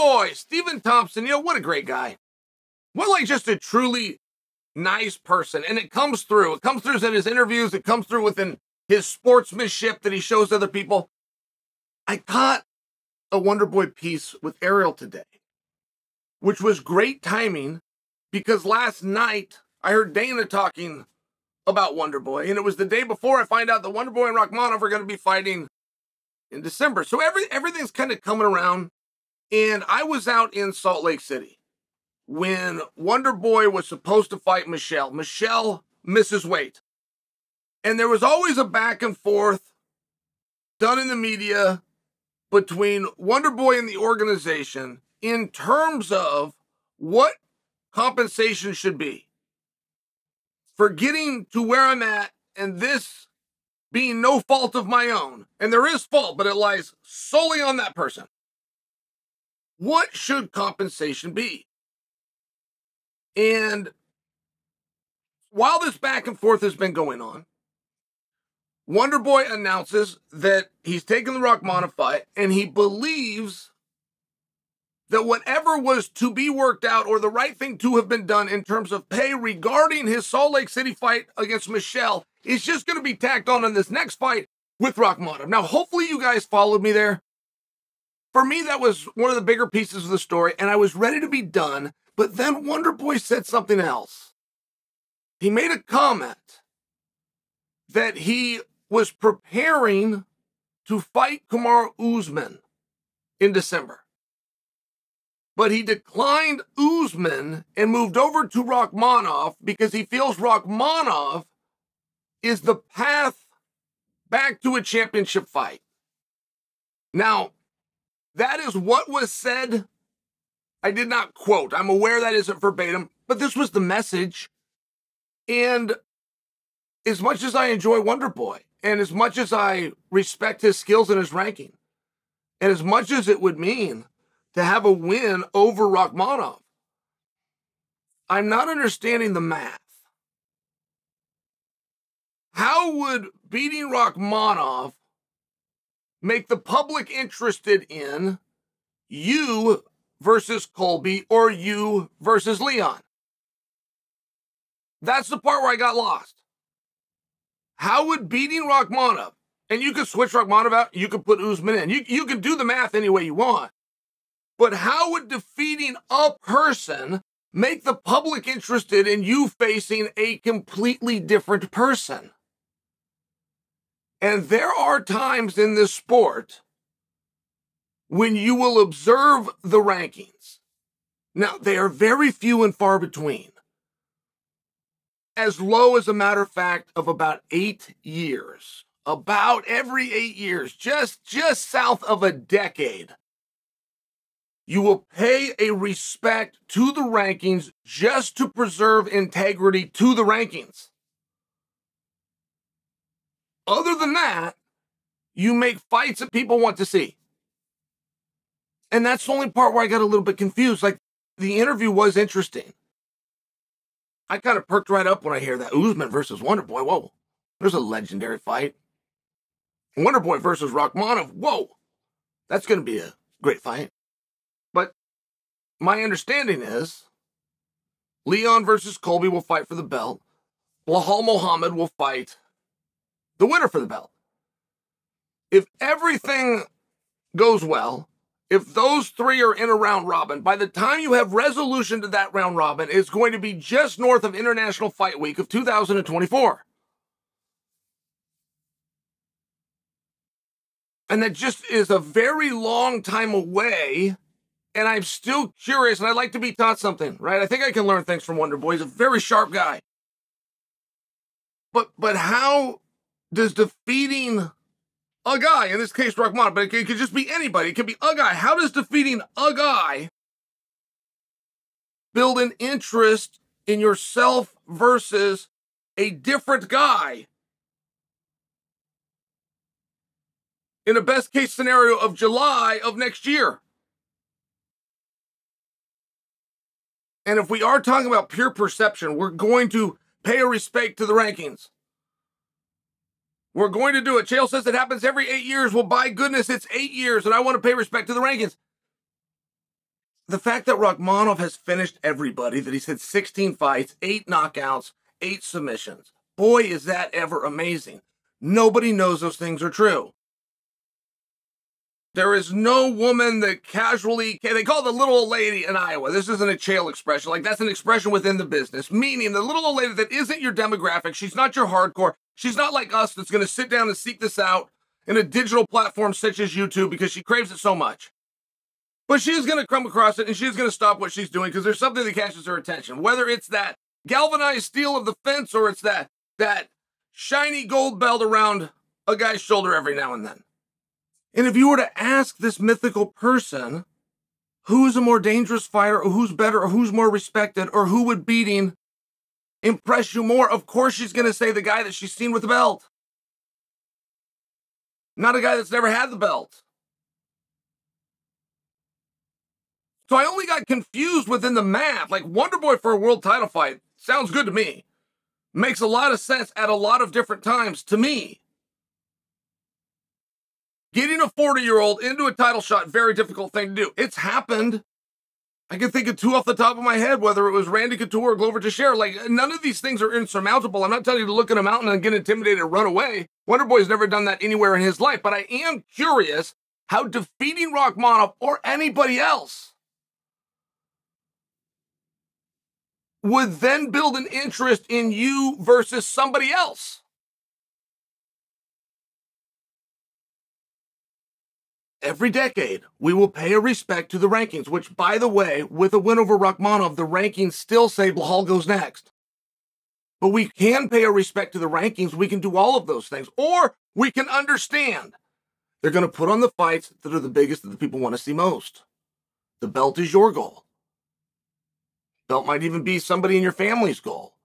Boy, Stephen Thompson, what a great guy. What just a truly nice person. And it comes through. It comes through in his interviews. It comes through within his sportsmanship that he shows other people. I caught a Wonder Boy piece with Ariel today, which was great timing because last night I heard Dana talking about Wonder Boy, and it was the day before I find out that Wonder Boy and Rakhmonov are going to be fighting in December. So everything's kind of coming around, and I was out in Salt Lake City when Wonder Boy was supposed to fight Michelle. Michelle misses weight. And there was always a back and forth done in the media between Wonder Boy and the organization in terms of what compensation should be for getting to where I'm at, and this being no fault of my own. And there is fault, but it lies solely on that person. What should compensation be? And while this back and forth has been going on, Wonder Boy announces that he's taking the Rakhmonov fight, and he believes that whatever was to be worked out or the right thing to have been done in terms of pay regarding his Salt Lake City fight against Michelle is just going to be tacked on in this next fight with Rakhmonov. Now, hopefully you guys followed me there. For me, that was one of the bigger pieces of the story, and I was ready to be done, but then Wonder Boy said something else. He made a comment that he was preparing to fight Kamaru Usman in December. But he declined Usman and moved over to Rakhmonov because he feels Rakhmonov is the path back to a championship fight. Now, that is what was said. I did not quote. I'm aware that isn't verbatim, but this was the message. And as much as I enjoy Wonder Boy, and as much as I respect his skills and his ranking, and as much as it would mean to have a win over Rakhmonov, I'm not understanding the math. How would beating Rakhmonov make the public interested in you versus Colby or you versus Leon? That's the part where I got lost. How would beating Rakhmonov, and you could switch Rakhmonov out, you could put Usman in, you can do the math any way you want, but how would defeating a person make the public interested in you facing a completely different person? And there are times in this sport when you will observe the rankings. Now, they are very few and far between. As low as a matter of fact of about 8 years. About every 8 years, just south of a decade. You will pay a respect to the rankings just to preserve integrity to the rankings. Other than that, you make fights that people want to see. And that's the only part where I got a little bit confused. Like, the interview was interesting. I kind of perked right up when I hear that. Usman versus Wonder Boy, whoa. There's a legendary fight. Wonder Boy versus Rakhmonov, whoa. That's going to be a great fight. But my understanding is Leon versus Colby will fight for the belt. Belal Muhammad will fight the winner for the belt. If everything goes well, if those three are in a round robin, by the time you have resolution to that round robin, it's going to be just north of International Fight Week of 2024. And that just is a very long time away, and I'm still curious, and I'd like to be taught something, right? I think I can learn things from Wonder Boy. He's a very sharp guy. But how does defeating a guy, in this case Rakhmonov, but it could just be anybody, it could be a guy. How does defeating a guy build an interest in yourself versus a different guy in a best case scenario of July of next year? And if we are talking about pure perception, we're going to pay a respect to the rankings. We're going to do it. Chael says it happens every 8 years. Well, by goodness, it's 8 years, and I want to pay respect to the rankings. the fact that Rakhmonov has finished everybody, that he's had 16 fights, 8 knockouts, 8 submissions. Boy, is that ever amazing. Nobody knows those things are true. There is no woman that casually, they call the little old lady in Iowa. This isn't a Chael expression. Like, that's an expression within the business, meaning the little old lady that isn't your demographic. She's not your hardcore. She's not like us that's going to sit down and seek this out in a digital platform such as YouTube because she craves it so much. But she's going to come across it and she's going to stop what she's doing because there's something that catches her attention. Whether it's that galvanized steel of the fence or it's that shiny gold belt around a guy's shoulder every now and then. And if you were to ask this mythical person who is a more dangerous fighter or who's better or who's more respected or who would beating impress you more, of course she's going to say the guy that she's seen with the belt. Not a guy that's never had the belt. So I only got confused within the math. Like, Wonderboy for a world title fight sounds good to me. Makes a lot of sense at a lot of different times to me. Getting a 40-year-old into a title shot, very difficult thing to do. It's happened. I can think of 2 off the top of my head, whether it was Randy Couture or Glover Teixeira. Like, none of these things are insurmountable. I'm not telling you to look at a mountain and get intimidated and run away. Wonderboy's never done that anywhere in his life. But I am curious how defeating Rakhmonov or anybody else would then build an interest in you versus somebody else. Every decade, we will pay a respect to the rankings, which, by the way, with a win over Rakhmonov, the rankings still say Blahal goes next. But we can pay a respect to the rankings. We can do all of those things. Or we can understand they're going to put on the fights that are the biggest that the people want to see most. The belt is your goal. Belt might even be somebody in your family's goal.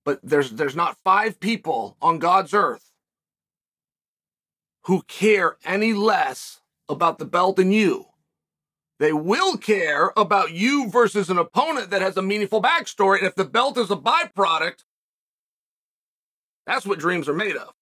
But there's not 5 people on God's earth who care any less about the belt than you. They will care about you versus an opponent that has a meaningful backstory. And if the belt is a byproduct, that's what dreams are made of.